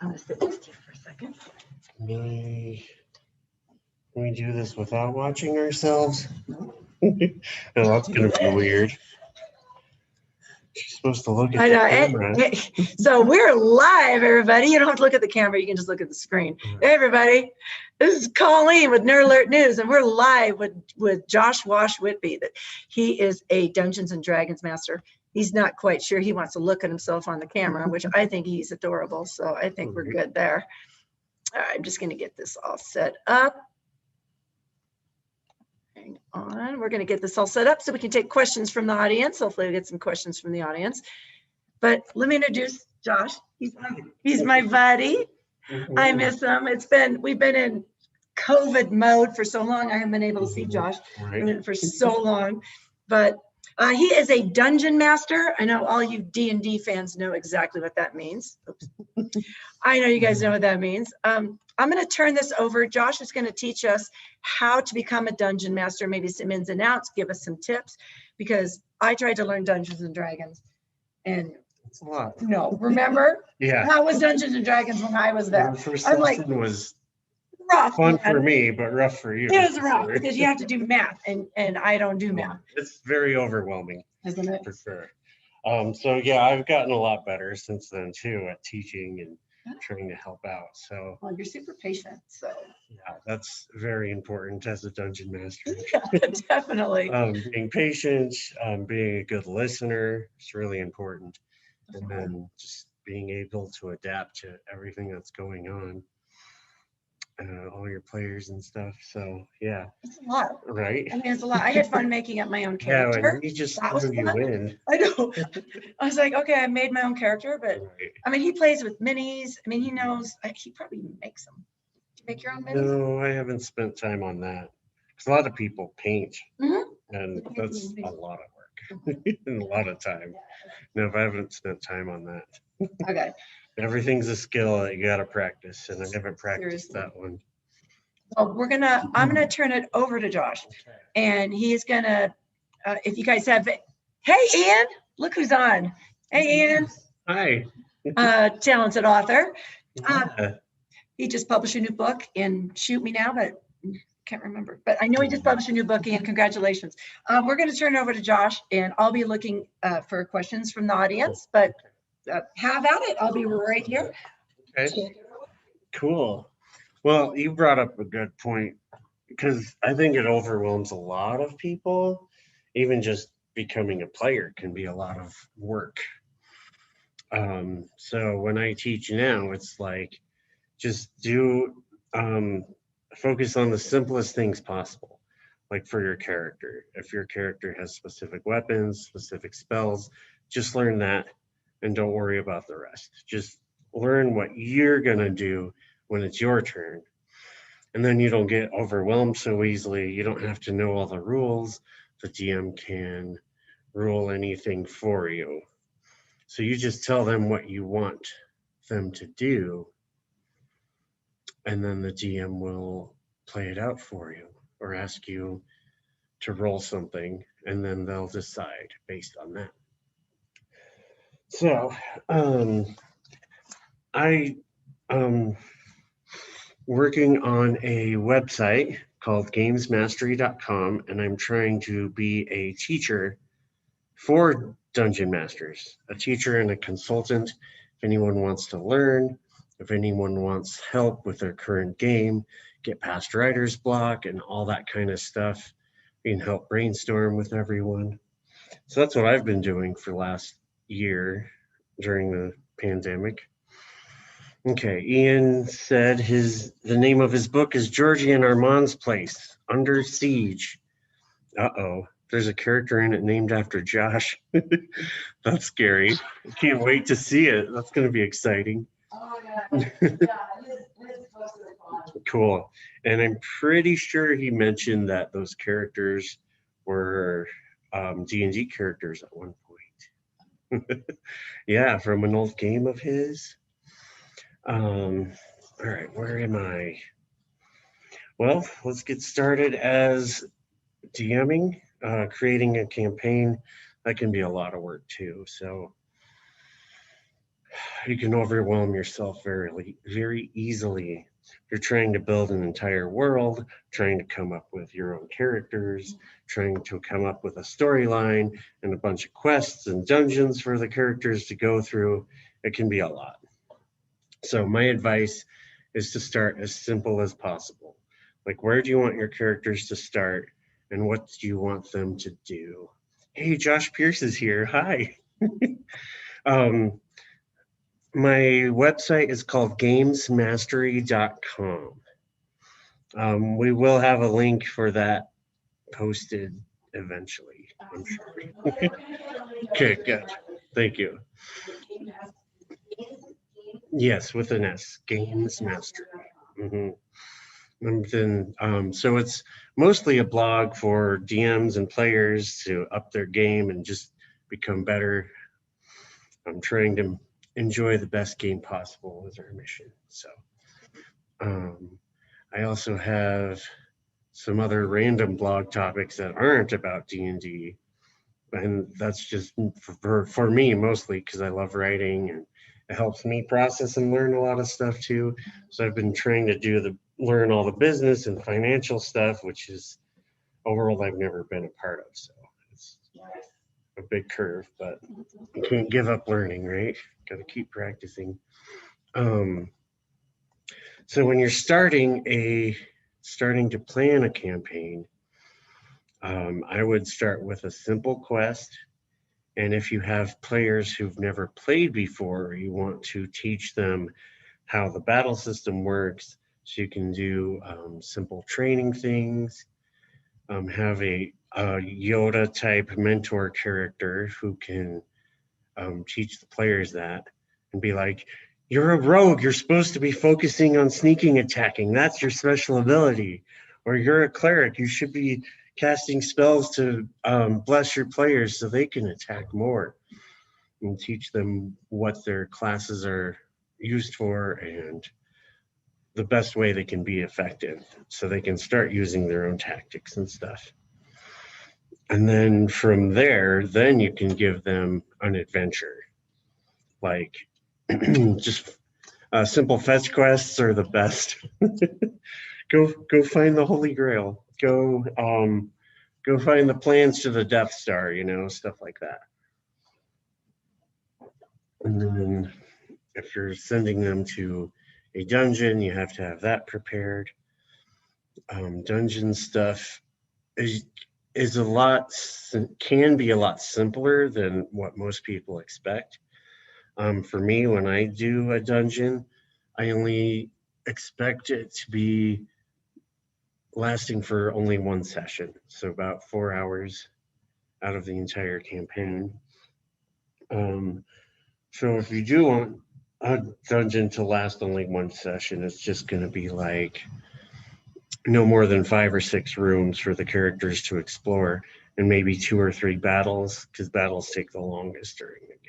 I'm going to sit next to you for a second. Can we do this without watching ourselves? No, that's going to be weird. She's supposed to look at the camera. So we're live, everybody. You don't have to look at the camera. You can just look at the screen. Hey, everybody. This is Colleen with Nerd Alert News, and we're live with Josh Wash Whitby. He is a Dungeons and Dragons master. He's not quite sure. He wants to look at himself on the camera, which I think he's adorable. So I think we're good there. All right, I'm just going to get this all set up. Hang on. We're going to get this all set up so we can take questions from the audience. Hopefully, we'll get some questions from the audience. But let me introduce Josh. He's my buddy. I miss him. We've been in COVID mode for so long. I haven't been able to see Josh for so long. But he is a dungeon master. I know all you D&D fans know exactly what that means. Oops. I know you guys know what that means. I'm going to turn this over. Josh is going to teach us how to become a dungeon master, maybe some ins and outs, give us some tips, because I tried to learn Dungeons and Dragons, and it's a lot. No, remember? Yeah. How was Dungeons and Dragons when I was there? The first I'm like, lesson was rough. fun for me, but rough for you. It was rough because you have to do math, and I don't do math. It's very overwhelming, isn't it? For sure. So yeah, I've gotten a lot better since then too at teaching and trying to help out. So well, you're super patient. So yeah, that's very important as a dungeon master. Yeah, definitely. Being patient, being a good listener is really important, and then just being able to adapt to everything that's going on. All your players and stuff. So yeah, it's a lot, right? I mean, it's a lot. I had fun making up my own character. Yeah, and you just threw you in. I know. I was like, okay, I made my own character, but I mean, he plays with minis. I mean, he knows. He probably makes them. Do you make your own minis? No, I haven't spent time on that. Because a lot of people paint, and that's a lot of work and a lot of time. No, I haven't spent time on that. Okay. Everything's a skill that you got to practice, and I haven't practiced that one. Well, I'm gonna turn it over to Josh, and he's gonna. If you guys have, hey Ian, look who's on. Hey Ian. Hi. Talented author. He just published a new book, and shoot me now, but can't remember. But I know he just published a new book, and congratulations. We're gonna turn it over to Josh, and I'll be looking for questions from the audience. But have at it. I'll be right here. Okay. Cool. Well, you brought up a good point, because I think it overwhelms a lot of people. Even just becoming a player can be a lot of work. So when I teach now, it's like just focus on the simplest things possible. Like for your character, if your character has specific weapons, specific spells, just learn that. And don't worry about the rest. Just learn what you're going to do when it's your turn. And then you don't get overwhelmed so easily. You don't have to know all the rules. The GM can rule anything for you. So you just tell them what you want them to do. And then the GM will play it out for you or ask you to roll something. And then they'll decide based on that. So, I working on a website called gamesmastery.com, and I'm trying to be a teacher for dungeon masters, a teacher and a consultant. If anyone wants to learn, if anyone wants help with their current game, get past writer's block and all that kind of stuff, you can help brainstorm with everyone. So that's what I've been doing for the last year during the pandemic. Okay, Ian said the name of his book is Georgie and Armand's Place, Under Siege. Uh-oh, there's a character in it named after Josh. That's scary. I can't wait to see it. That's going to be exciting. Oh my God. Cool. And I'm pretty sure he mentioned that those characters were D&D characters at one point. Yeah, from an old game of his. All right, where am I? Well, let's get started as DMing. Creating a campaign, that can be a lot of work too. So you can overwhelm yourself very easily. You're trying to build an entire world, trying to come up with your own characters, trying to come up with a storyline and a bunch of quests and dungeons for the characters to go through. It can be a lot. So my advice is to start as simple as possible. Like, where do you want your characters to start and what do you want them to do? Hey, Josh Pierce is here. Hi. um, my website is called gamesmastery.com. We will have a link for that posted eventually, I'm sure. Okay, good. Thank you. Yes, with an S, Games Mastery. And then, so it's mostly a blog for DMs and players to up their game and just become better. I'm trying to enjoy the best game possible is our mission. So I also have some other random blog topics that aren't about D&D, and that's just for me mostly because I love writing and it helps me process and learn a lot of stuff too. So I've been trying to learn all the business and financial stuff, which is a world I've never been a part of. So it's a big curve, but you can't give up learning, right? Got to keep practicing. So when you're starting to plan a campaign, I would start with a simple quest. And if you have players who've never played before, you want to teach them how the battle system works. So you can do simple training things, have a Yoda type mentor character who can teach the players that and be like, you're a rogue, you're supposed to be focusing on sneaking attacking. That's your special ability. Or you're a cleric, you should be casting spells to bless your players so they can attack more, and teach them what their classes are used for and the best way they can be effective so they can start using their own tactics and stuff. And then from there, then you can give them an adventure. Like just simple fetch quests are the best. Go find the Holy Grail. Go find the plans to the Death Star, stuff like that. And then if you're sending them to a dungeon, you have to have that prepared. Dungeon stuff is can be a lot simpler than what most people expect. For me, when I do a dungeon, I only expect it to be lasting for only one session, so about 4 hours out of the entire campaign. So if you do want a dungeon to last only one session, it's just going to be like no more than 5 or 6 rooms for the characters to explore, and maybe 2 or 3 battles, because battles take the longest during the game.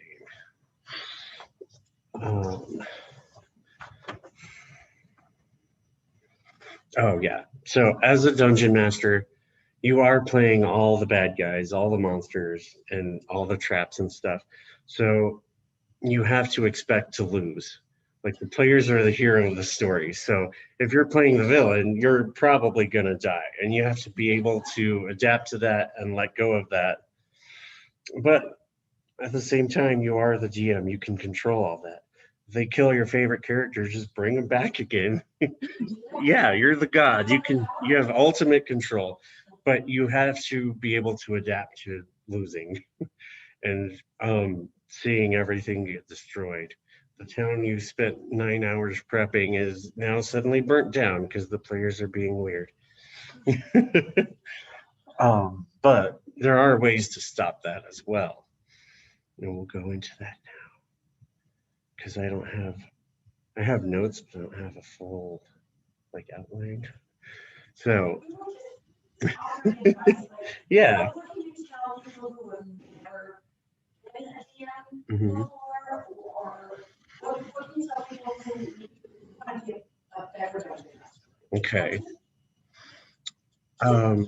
Oh yeah. So as a dungeon master, you are playing all the bad guys, all the monsters, and all the traps and stuff. So you have to expect to lose. Like, the players are the hero of the story. So if you're playing the villain, you're probably going to die. And you have to be able to adapt to that and let go of that. But at the same time, you are the GM. You can control all that. If they kill your favorite characters, just bring them back again. Yeah, you're the god. You have ultimate control. But you have to be able to adapt to losing and seeing everything get destroyed. The town you spent 9 hours prepping is now suddenly burnt down because the players are being weird. But there are ways to stop that as well. And we'll go into that now. Because I have notes, but I don't have a full outline. So yeah. Mm-hmm. Okay. Cool.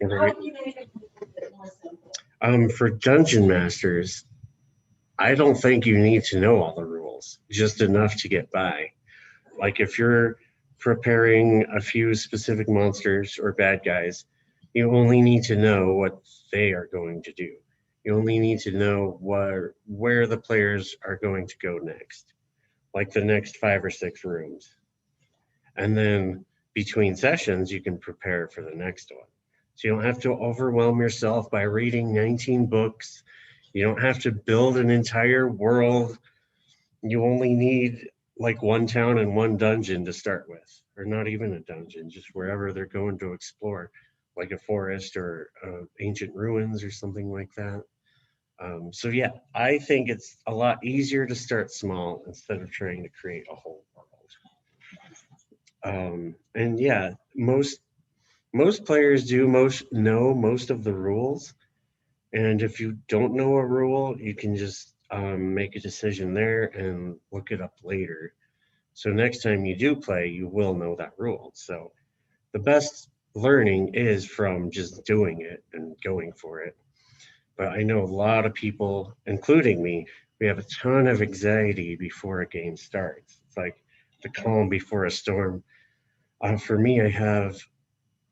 Right. For Dungeon Masters, I don't think you need to know all the rules, just enough to get by. Like if you're preparing a few specific monsters or bad guys, you only need to know what they are going to do. You only need to know where the players are going to go next, like the next 5 or 6 rooms. And then between sessions, you can prepare for the next one. So you don't have to overwhelm yourself by reading 19 books. You don't have to build an entire world. You only need like one town and one dungeon to start with, or not even a dungeon, just wherever they're going to explore, like a forest or ancient ruins or something like that. So yeah, I think it's a lot easier to start small instead of trying to create a whole world. And yeah, most players do most of the rules, and if you don't know a rule, you can just make a decision there and look it up later. So next time you do play, you will know that rule. So the best learning is from just doing it and going for it. But I know a lot of people, including me, we have a ton of anxiety before a game starts. It's like the calm before a storm. For me, I have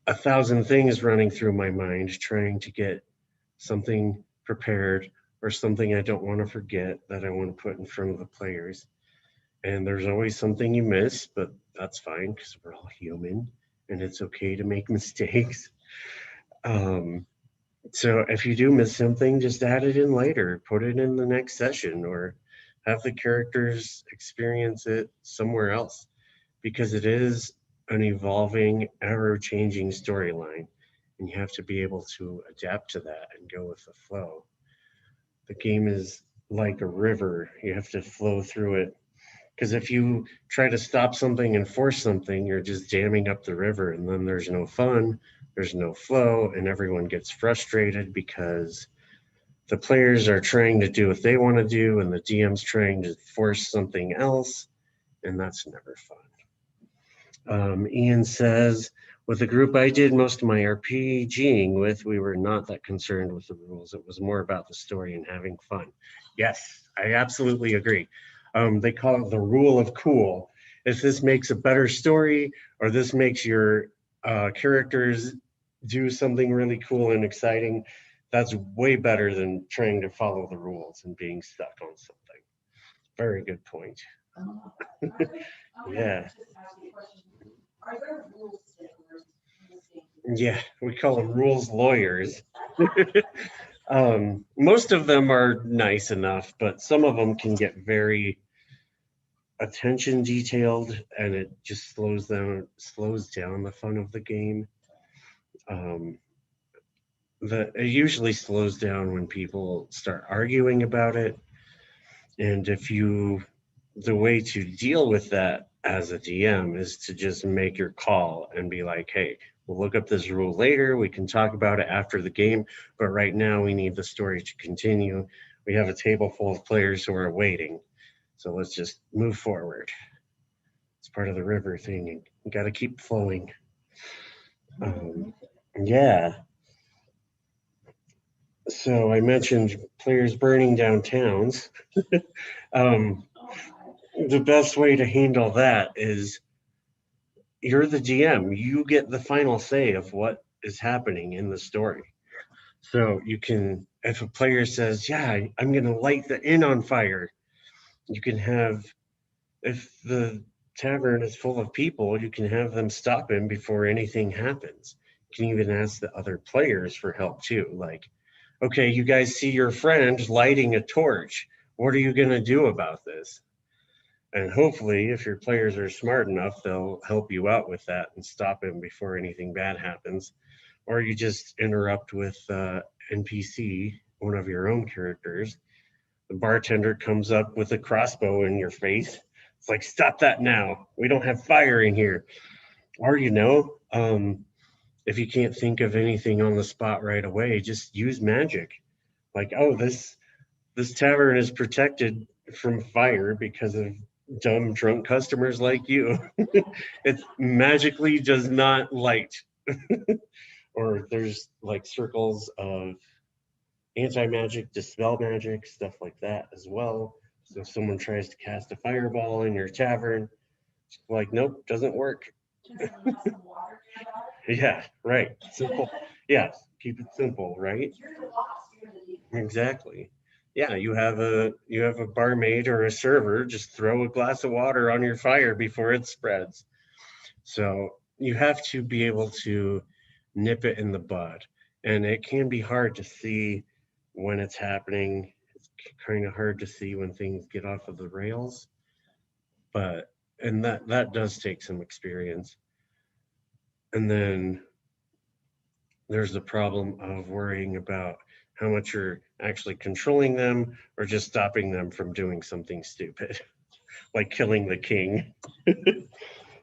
1,000 things running through my mind trying to get something prepared or something I don't want to forget that I want to put in front of the players. And there's always something you miss, but that's fine because we're all human and it's okay to make mistakes. Um, so if you do miss something, just add it in later, put it in the next session, or have the characters experience it somewhere else because it is an evolving, ever changing storyline. And you have to be able to adapt to that and go with the flow. The game is like a river, you have to flow through it. Because if you try to stop something and force something, you're just damming up the river, and then there's no fun, there's no flow, and everyone gets frustrated because the players are trying to do what they want to do, and the DM's trying to force something else, and that's never fun. Ian says, with the group I did most of my RPGing with, we were not that concerned with the rules. It was more about the story and having fun. Yes, I absolutely agree. They call it the rule of cool. If this makes a better story or this makes your characters do something really cool and exciting, that's way better than trying to follow the rules and being stuck on something. Very good point. Yeah. Yeah, we call them rules lawyers. Most of them are nice enough, but some of them can get very attention detailed, and it just slows down the fun of the game. Um, it usually slows down when people start arguing about it, and the way to deal with that as a DM is to just make your call and be like, hey, we'll look up this rule later. We can talk about it after the game. But right now, we need the story to continue. We have a table full of players who are waiting. So let's just move forward. It's part of the river thing. You got to keep flowing. Yeah. So I mentioned players burning down towns. um, the best way to handle that is you're the GM. You get the final say of what is happening in the story. So you can, if a player says, yeah, I'm going to light the inn on fire, you can have, if the tavern is full of people, you can have them stop him before anything happens. You can even ask the other players for help too. Like, okay, you guys see your friend lighting a torch. What are you going to do about this? And hopefully, if your players are smart enough, they'll help you out with that and stop him before anything bad happens. Or you just interrupt with NPC, one of your own characters. The bartender comes up with a crossbow in your face. It's like, stop that now. We don't have fire in here. Or, if you can't think of anything on the spot right away, just use magic. Like, oh, this tavern is protected from fire because of dumb drunk customers like you. It magically does not light. Or there's like circles of anti-magic, dispel magic, stuff like that as well. So if someone tries to cast a fireball in your tavern, it's like, nope, doesn't work. Yeah, right. Simple. Yeah, keep it simple, right? Exactly. Yeah, you have a barmaid or a server just throw a glass of water on your fire before it spreads. So you have to be able to nip it in the bud. And it can be hard to see when it's happening. It's kind of hard to see when things get off of the rails. But and that does take some experience. And then there's the problem of worrying about how much you're actually controlling them or just stopping them from doing something stupid, like killing the king.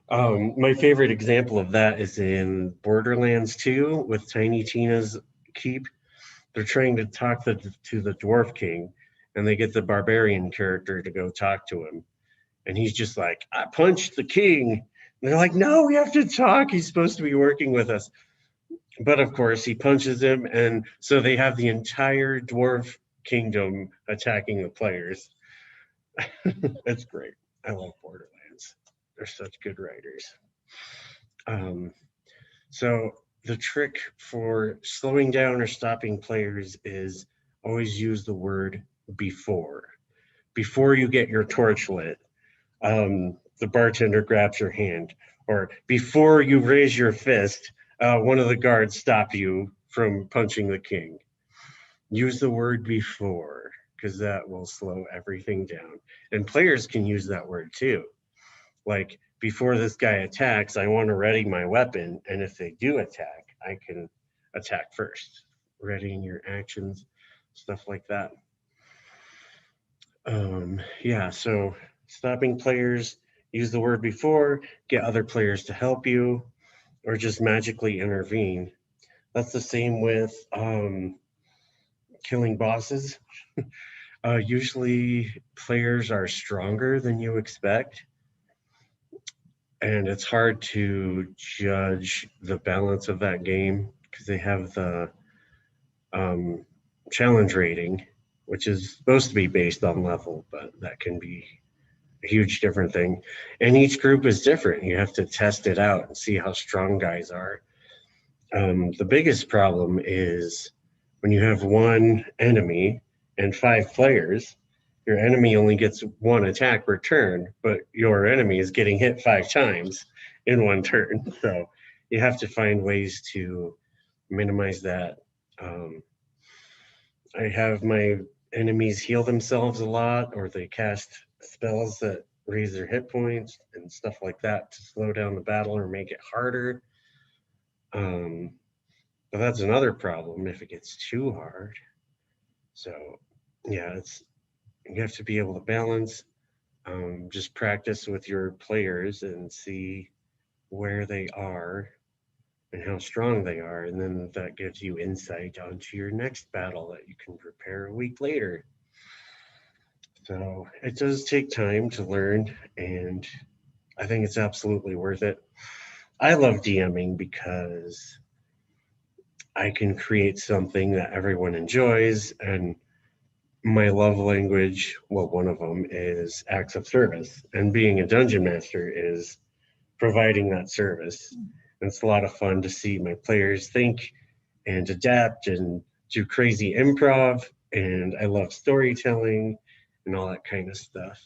My favorite example of that is in Borderlands 2 with Tiny Tina's keep. They're trying to talk to the Dwarf King, and they get the barbarian character to go talk to him. And he's just like, I punched the king. And they're like, no, we have to talk. He's supposed to be working with us. But of course, he punches him, and so they have the entire dwarf kingdom attacking the players. It's great. I love Borderlands. They're such good writers. Um, so the trick for slowing down or stopping players is always use the word before. Before you get your torch lit, the bartender grabs your hand, or before you raise your fist, one of the guards stop you from punching the king. Use the word before, because that will slow everything down. And players can use that word too. Like, before this guy attacks, I want to ready my weapon. And if they do attack, I can attack first. Readying your actions, stuff like that. Yeah, so stopping players, use the word before, get other players to help you, or just magically intervene. That's the same with killing bosses. Usually, players are stronger than you expect, and it's hard to judge the balance of that game because they have the um, challenge rating, which is supposed to be based on level, but that can be a huge different thing. And each group is different. You have to test it out and see how strong guys are. The biggest problem is when you have one enemy and 5 players, your enemy only gets one attack per turn, but your enemy is getting hit 5 times in one turn. So you have to find ways to minimize that. Um, I have my enemies heal themselves a lot, or they cast spells that raise their hit points and stuff like that to slow down the battle or make it harder. Um, but that's another problem if it gets too hard. So yeah, you have to be able to balance. Just practice with your players and see where they are and how strong they are, and then that gives you insight onto your next battle that you can prepare a week later. So it does take time to learn, and I think it's absolutely worth it. I love DMing because I can create something that everyone enjoys, and my love language, well, one of them is acts of service, and being a dungeon master is providing that service. And it's a lot of fun to see my players think and adapt and do crazy improv, and I love storytelling and all that kind of stuff.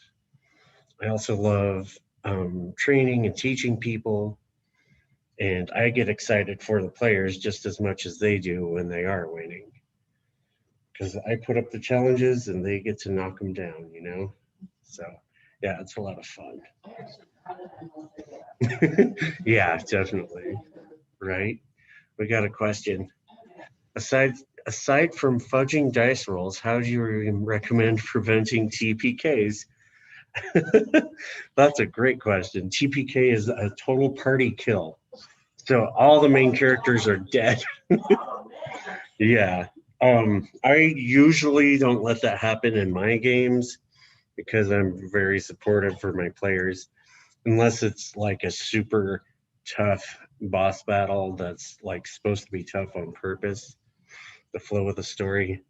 I also love training and teaching people, and I get excited for the players just as much as they do when they are winning, because I put up the challenges and they get to knock them down. So yeah, it's a lot of fun. Yeah, definitely. Right. We got a question. Aside aside from fudging dice rolls, how do you recommend preventing TPKs? That's a great question. TPK is a total party kill. So all the main characters are dead. Yeah. I usually don't let that happen in my games because I'm very supportive for my players, unless it's like a super tough boss battle that's like supposed to be tough on purpose, the flow of the story.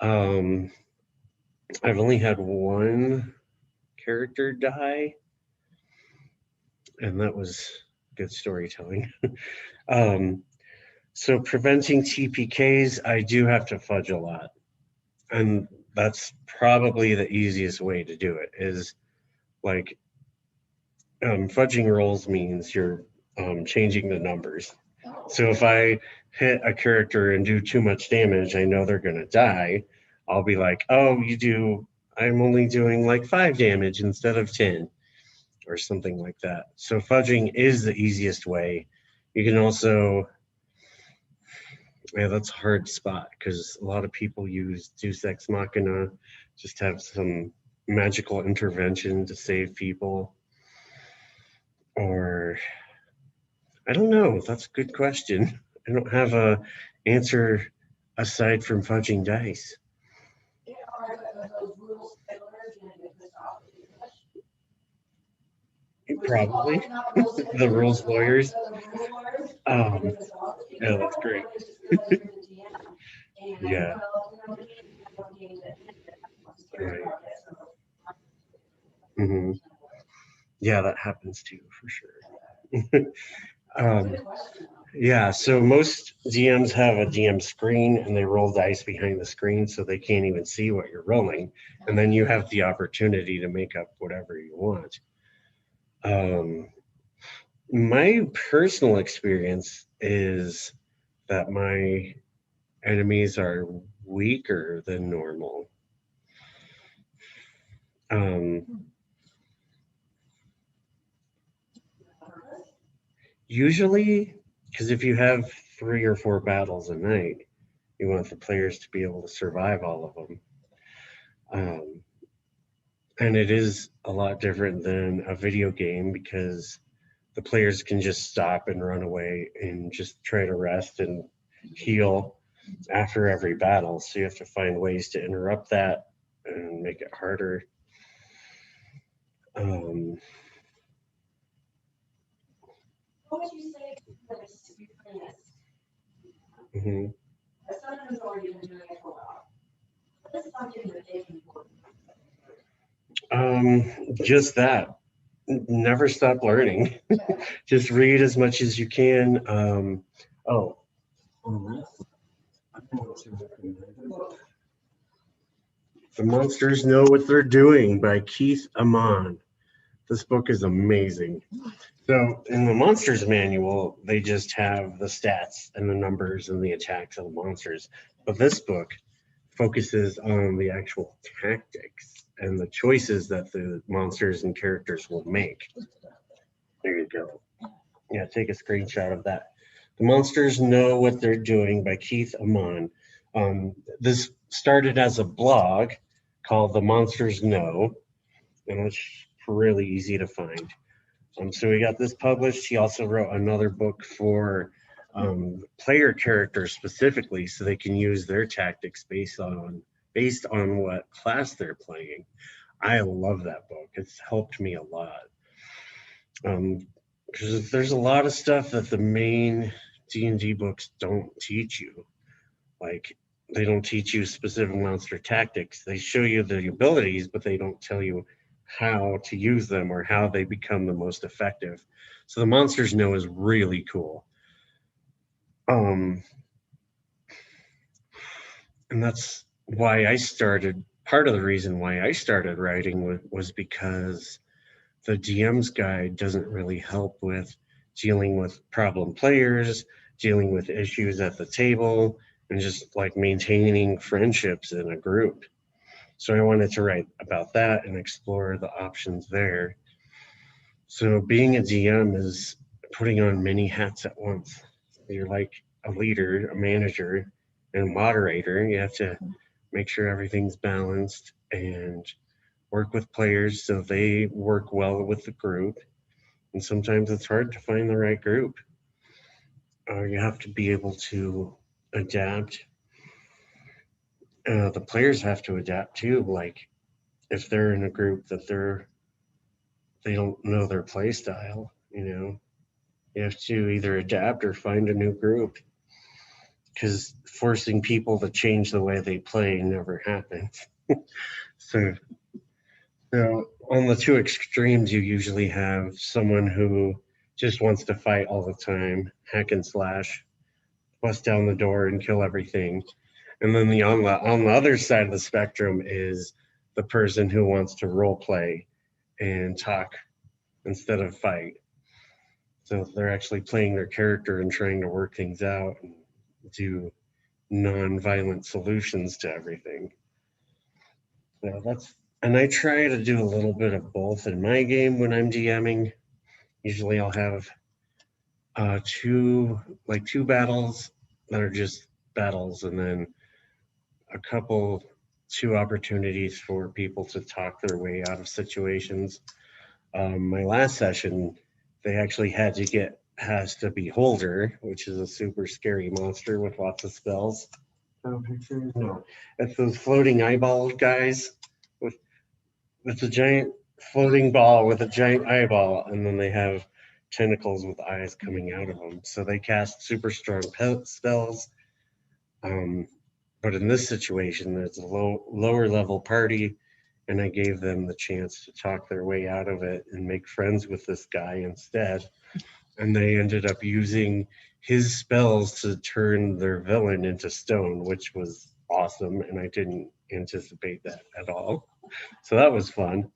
Um, I've only had one character die, and that was good storytelling. So preventing TPKs, I do have to fudge a lot. And that's probably the easiest way to do it is like fudging rolls means you're changing the numbers. So if I hit a character and do too much damage, I know they're going to die. I'll be like, oh, I'm only doing like 5 damage instead of 10 or something like that. So fudging is the easiest way. You can also, yeah, that's a hard spot because a lot of people use Deus Ex Machina, just have some magical intervention to save people. Or I don't know. That's a good question. I don't have a answer aside from fudging dice. Probably the rules lawyers. Um, yeah, that's great. Yeah. Right. Hmm. Yeah, that happens too, for sure. um, yeah, so most GMs have a GM screen and they roll dice behind the screen so they can't even see what you're rolling. And then you have the opportunity to make up whatever you want. My personal experience is that my enemies are weaker than normal. Um, Usually, because if you have 3 or 4 battles a night, you want the players to be able to survive all of them. Um, and it is a lot different than a video game because the players can just stop and run away and just try to rest and heal after every battle. So you have to find ways to interrupt that and make it harder. Um, mhm. Just that. Never stop learning. Just read as much as you can. Oh, The Monsters Know What They're Doing by Keith Amon. This book is amazing. So, in the Monsters Manual, they just have the stats and the numbers and the attacks of the monsters. But this book focuses on the actual tactics and the choices that the monsters and characters will make. There you go. Yeah, take a screenshot of that. The Monsters Know What They're Doing by Keith Amon. This started as a blog called The Monsters Know, and it's really easy to find. So we got this published. He also wrote another book for player characters specifically, so they can use their tactics based on what class they're playing. I love that book. It's helped me a lot. Because there's a lot of stuff that the main D&D books don't teach you. Like they don't teach you specific monster tactics. They show you the abilities, but they don't tell you how to use them or how they become the most effective. So the Monsters Know is really cool. And that's why I started. Part of the reason why I started writing was because the DM's guide doesn't really help with dealing with problem players, dealing with issues at the table, and just like maintaining friendships in a group. So I wanted to write about that and explore the options there. So being a DM is putting on many hats at once. You're like a leader, a manager, and a moderator. You have to make sure everything's balanced and work with players so they work well with the group. And sometimes it's hard to find the right group. You have to be able to adapt. The players have to adapt too. Like if they're in a group that they don't know their play style, you have to either adapt or find a new group. because forcing people to change the way they play never happens. So on the two extremes, you usually have someone who just wants to fight all the time, hack and slash, bust down the door and kill everything. And then on the other side of the spectrum is the person who wants to role play and talk instead of fight. So they're actually playing their character and trying to work things out and do non-violent solutions to everything. And I try to do a little bit of both in my game when I'm DMing. Usually I'll have two battles that are just battles, and then two opportunities for people to talk their way out of situations. My last session, they actually had to get past a beholder, which is a super scary monster with lots of spells. Pictures? No, it's those floating eyeball guys with a giant floating ball with a giant eyeball, and then they have tentacles with eyes coming out of them. So they cast super strong spells. But in this situation, it's a lower level party, and I gave them the chance to talk their way out of it and make friends with this guy instead. And they ended up using his spells to turn their villain into stone, which was awesome, and I didn't anticipate that at all. So that was fun.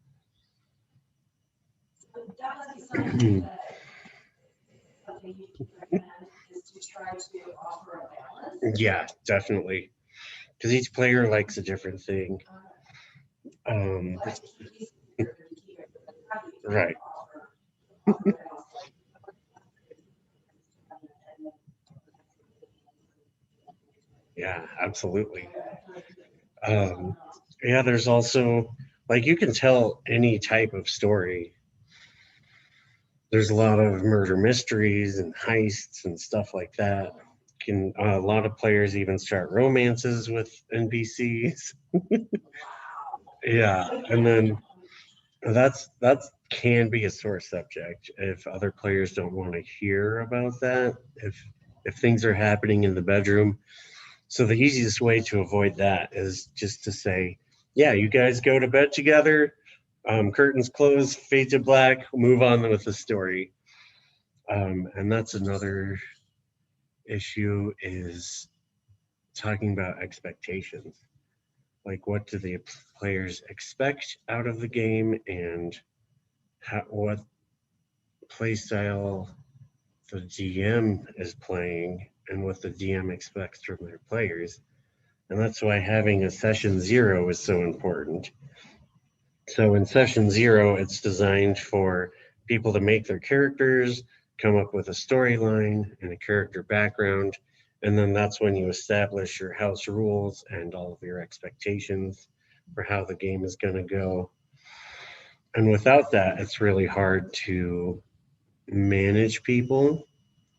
Yeah, definitely. Because each player likes a different thing. Right. Yeah, absolutely. Yeah, there's also, like, you can tell any type of story. There's a lot of murder mysteries and heists and stuff like that. A lot of players even start romances with NPCs. Yeah, and then that can be a sore subject if other players don't want to hear about that. If things are happening in the bedroom. So the easiest way to avoid that is just to say, yeah, you guys go to bed together, curtains closed, fade to black, move on with the story. And that's another issue, is talking about expectations. Like, what do the players expect out of the game, and what play style the GM is playing, and what the DM expects from their players. And that's why having a session 0 is so important. So in session 0, it's designed for people to make their characters, come up with a storyline and a character background, and then that's when you establish your house rules and all of your expectations for how the game is going to go. And without that, it's really hard to manage people.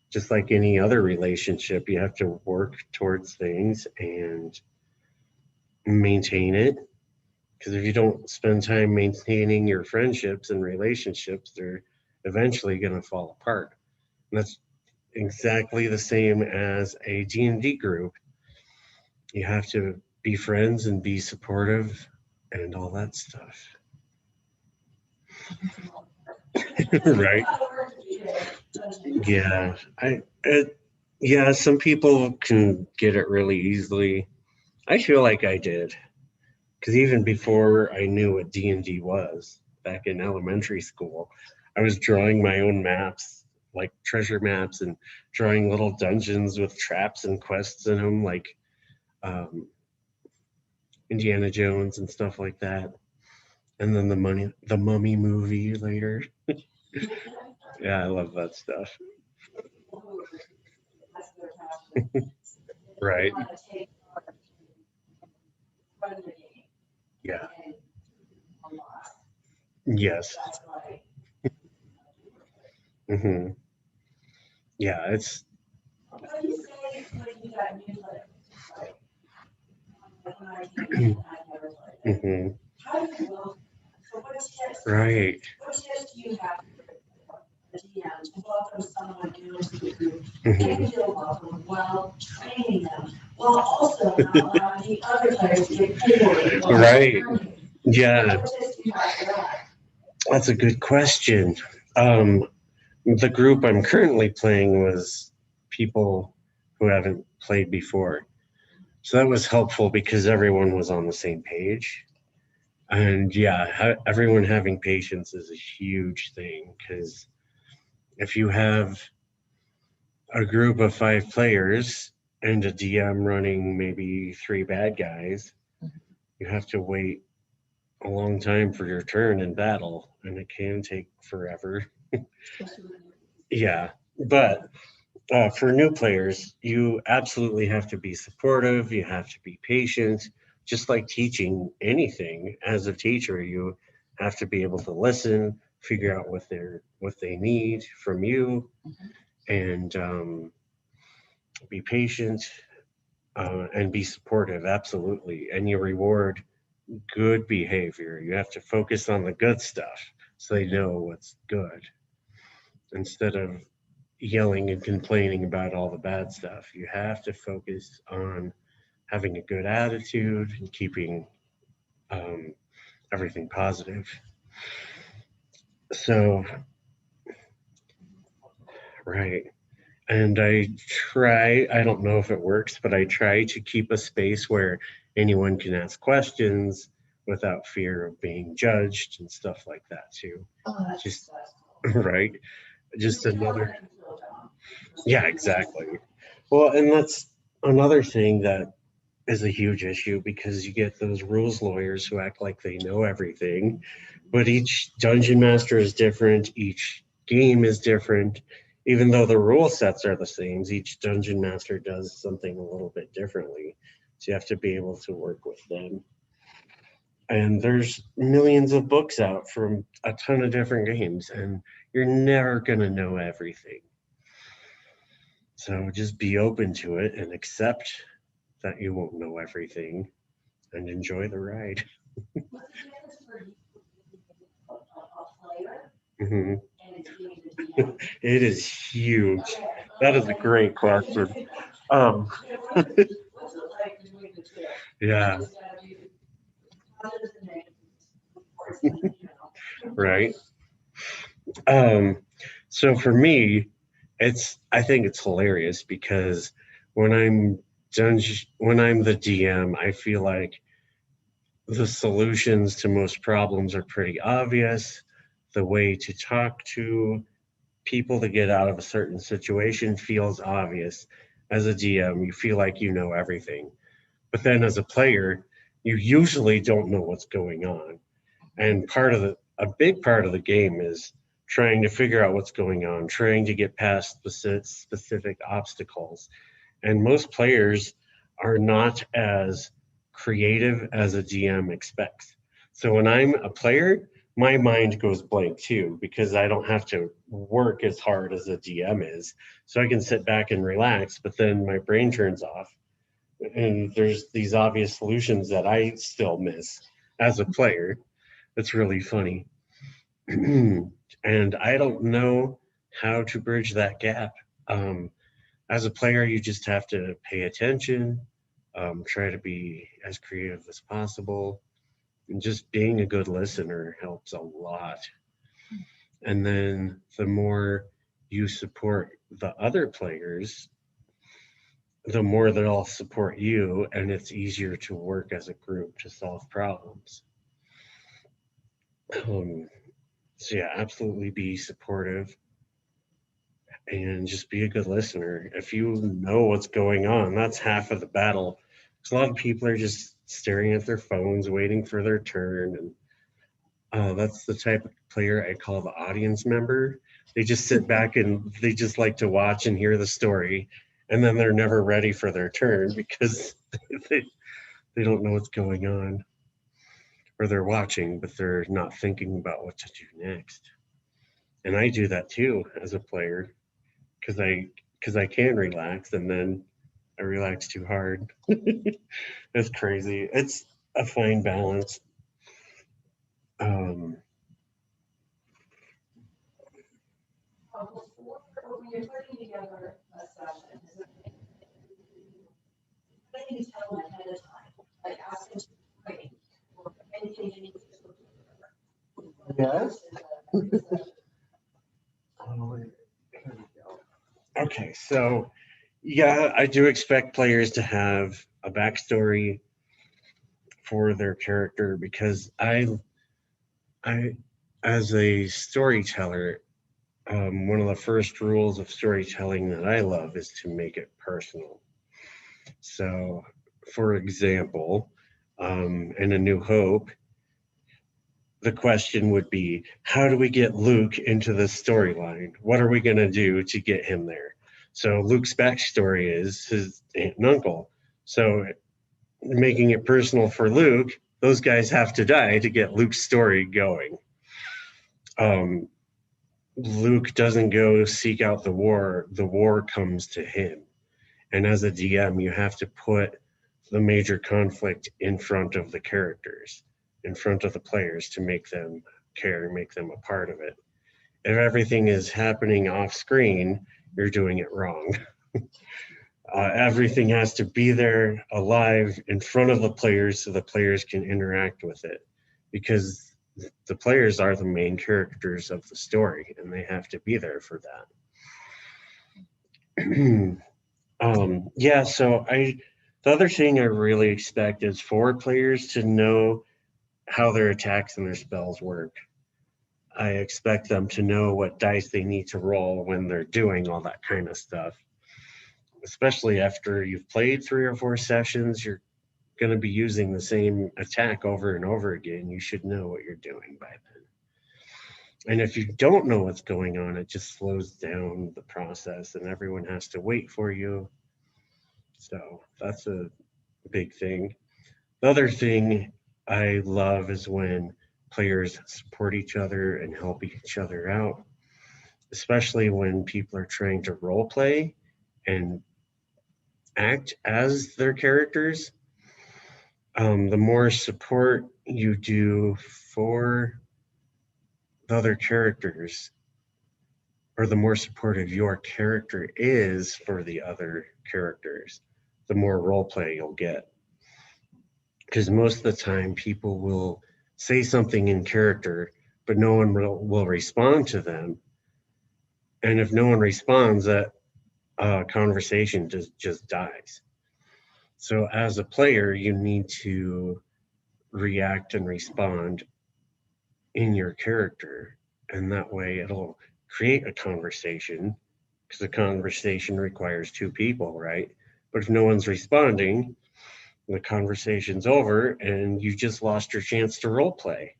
Just like any other relationship, you have to work towards things and maintain it. Because if you don't spend time maintaining your friendships and relationships, they're eventually going to fall apart. And that's exactly the same as a D&D group. You have to be friends and be supportive and all that stuff. Right? Yeah. Yeah, some people can get it really easily. I feel like I did. Because even before I knew what D&D was, back in elementary school, I was drawing my own maps, like treasure maps, and drawing little dungeons with traps and quests in them, like Indiana Jones and stuff like that. And then the Mummy movie later. Yeah, I love that stuff. Right. Yeah. Yes. Hmm. Yeah, it's hmm right. Mhm. entertaining them while also not allowing the other players to get bored. Right. Yeah, that's a good question. The group I'm currently playing was people who haven't played before. So that was helpful because everyone was on the same page. And yeah, everyone having patience is a huge thing because if you have a group of 5 players and a DM running maybe 3 bad guys, you have to wait a long time for your turn in battle, and it can take forever. Yeah, but for new players, you absolutely have to be supportive. You have to be patient. Just like teaching anything, as a teacher, you have to be able to listen, figure out what they need from you, and be patient and be supportive. Absolutely, and you reward good behavior. You have to focus on the good stuff so they know what's good instead of yelling and complaining about all the bad stuff. You have to focus on having a good attitude and keeping um, everything positive. So, right. And I don't know if it works, but I try to keep a space where anyone can ask questions without fear of being judged and stuff like that too. Just, right. Just another, yeah, exactly. Well, and that's another thing that is a huge issue because you get those rules lawyers who act like they know everything, but each dungeon master is different, each game is different. Even though the rule sets are the same, each dungeon master does something a little bit differently. So you have to be able to work with them. And there's millions of books out from a ton of different games, and you're never going to know everything. So just be open to it and accept that you won't know everything and enjoy the ride. hmm It is huge. That is a great question. Um, yeah, right. Um, so for me, I think it's hilarious because when when I'm the DM, I feel like the solutions to most problems are pretty obvious. The way to talk to people to get out of a certain situation feels obvious. As a DM, you feel like you know everything. But then as a player, you usually don't know what's going on. And a big part of the game is trying to figure out what's going on, trying to get past specific obstacles. And most players are not as creative as a GM expects. So when I'm a player, my mind goes blank too because I don't have to work as hard as a GM is. So I can sit back and relax, but then my brain turns off and there's these obvious solutions that I still miss as a player. It's really funny. And I don't know how to bridge that gap. Um, as a player, you just have to pay attention, try to be as creative as possible, and just being a good listener helps a lot. And then the more you support the other players, the more they'll support you, and it's easier to work as a group to solve problems. Um, so, yeah, absolutely be supportive and just be a good listener. If you know what's going on, that's half of the battle. Because a lot of people are just staring at their phones, waiting for their turn, and that's the type of player I call the audience member. They just sit back and they just like to watch and hear the story, and then they're never ready for their turn because they, they don't know what's going on, or they're watching, but they're not thinking about what to do next. And I do that too as a player because I can relax and then I relax too hard. It's crazy. It's a fine balance. Um, you tell them ahead of time? Like ask them to pray or anything you need to do? Yes. Okay, so yeah, I do expect players to have a backstory for their character because I, as a storyteller, one of the first rules of storytelling that I love is to make it personal. So, for example, in A New Hope, the question would be, how do we get Luke into the storyline? What are we going to do to get him there? So Luke's backstory is his aunt and uncle. So making it personal for Luke, those guys have to die to get Luke's story going. Luke doesn't go seek out the war comes to him. And as a DM, you have to put the major conflict in front of the characters, in front of the players to make them care, make them a part of it. If everything is happening off screen, you're doing it wrong. Everything has to be there alive in front of the players so the players can interact with it because the players are the main characters of the story and they have to be there for that. Yeah, so the other thing I really expect is for players to know how their attacks and their spells work. I expect them to know what dice they need to roll when they're doing all that kind of stuff. Especially after you've played 3 or 4 sessions, you're going to be using the same attack over and over again. You should know what you're doing by then. And if you don't know what's going on, it just slows down the process and everyone has to wait for you. So that's a big thing. The other thing I love is when players support each other and help each other out, especially when people are trying to role play and act as their characters. The more support you do for the other characters, or the more supportive your character is for the other characters, the more role play you'll get. Because most of the time, people will say something in character, but no one will respond to them. And if no one responds, that conversation just dies. So as a player, you need to react and respond in your character, and that way it'll create a conversation because a conversation requires 2 people, right? But if no one's responding, the conversation's over and you just lost your chance to role play.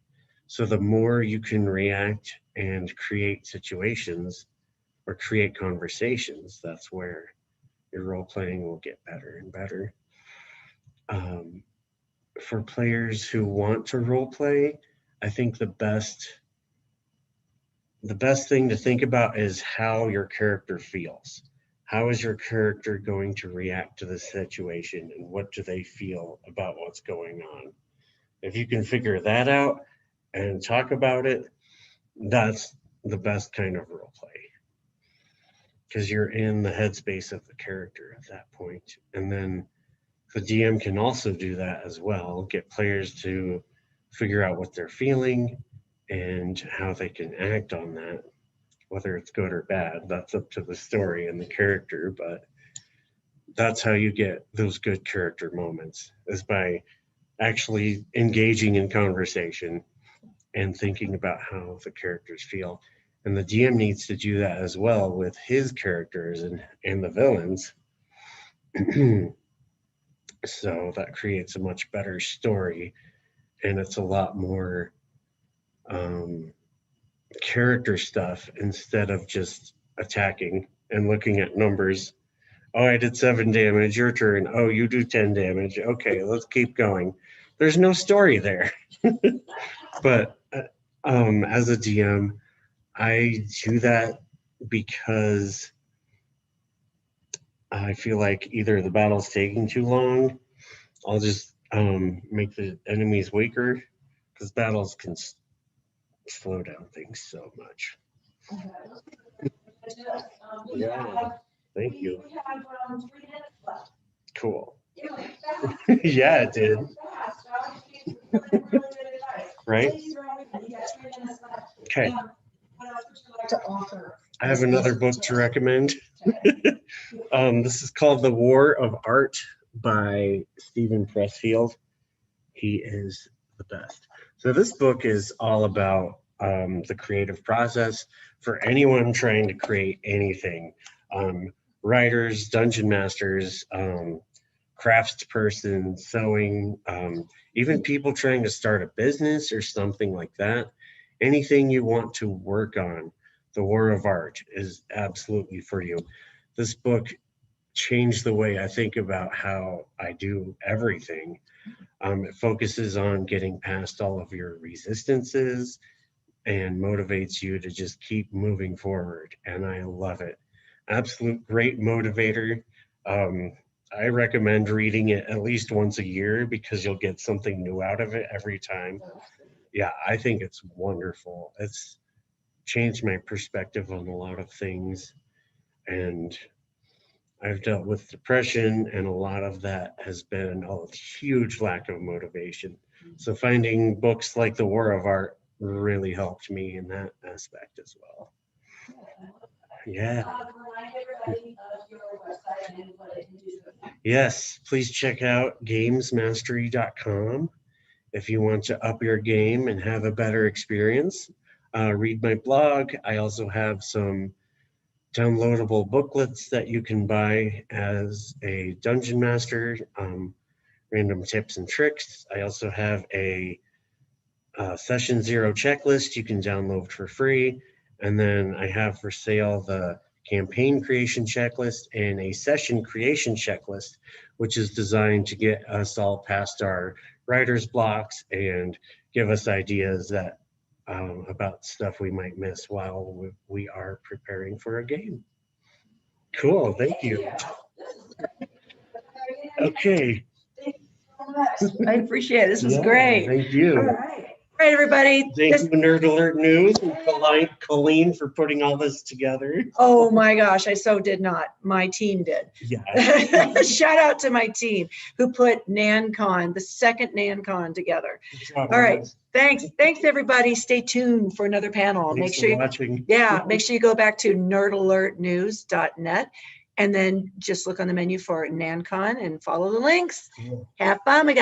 So the more you can react and create situations or create conversations, that's where your role playing will get better and better. For players who want to role play, I think the best thing to think about is how your character feels. How is your character going to react to the situation and what do they feel about what's going on? If you can figure that out and talk about it, that's the best kind of role play because you're in the headspace of the character at that point. And then the DM can also do that as well, get players to figure out what they're feeling and how they can act on that. Whether it's good or bad, that's up to the story and the character, but that's how you get those good character moments is by actually engaging in conversation and thinking about how the characters feel. And the DM needs to do that as well with his characters and the villains. So that creates a much better story and it's a lot more character stuff instead of just attacking and looking at numbers. Oh, I did 7 damage. Your turn. Oh, you do 10 damage. Okay, let's keep going. There's no story there. But as a DM, I do that because I feel like either the battle's taking too long, I'll just make the enemies weaker because battles can slow down things so much. Yeah, thank you. We have 3 minutes left. Cool. Yeah, it did. Right? Okay. To offer. I have another book to recommend. This is called The War of Art by Stephen Pressfield. He is the best. So this book is all about the creative process for anyone trying to create anything. Writers, dungeon masters, craftsperson, sewing, even people trying to start a business or something like that. Anything you want to work on, The War of Art is absolutely for you. This book changed the way I think about how I do everything. It focuses on getting past all of your resistances and motivates you to just keep moving forward. And I love it. Absolute great motivator. Um, I recommend reading it at least once a year because you'll get something new out of it every time. Yeah, I think it's wonderful. It's changed my perspective on a lot of things. And I've dealt with depression, and a lot of that has been a huge lack of motivation. So finding books like The War of Art really helped me in that aspect as well. Yeah. Yes, please check out gamesmastery.com if you want to up your game and have a better experience. Read my blog. I also have some downloadable booklets that you can buy as a dungeon master, random tips and tricks. I also have a session zero checklist you can download for free. And then I have for sale the campaign creation checklist and a session creation checklist, which is designed to get us all past our writer's blocks and give us ideas that about stuff we might miss while we are preparing for a game. Cool, thank you. Okay. I appreciate it. This was Yeah, great. thank you. All right. All right, everybody. Thank you, Nerd Alert News, and Colleen for putting all this together. Oh my gosh, I so did not. My team did. Yeah. Shout out to my team who put NanCon, the second NanCon together. Good job, All right. guys. Thanks. Thanks, everybody. Stay tuned for another panel. Thanks Make for sure you, watching. yeah, make sure you go back to nerdalertnews.net and then just look on the menu for NanCon and follow the links. Cool. Have fun, we got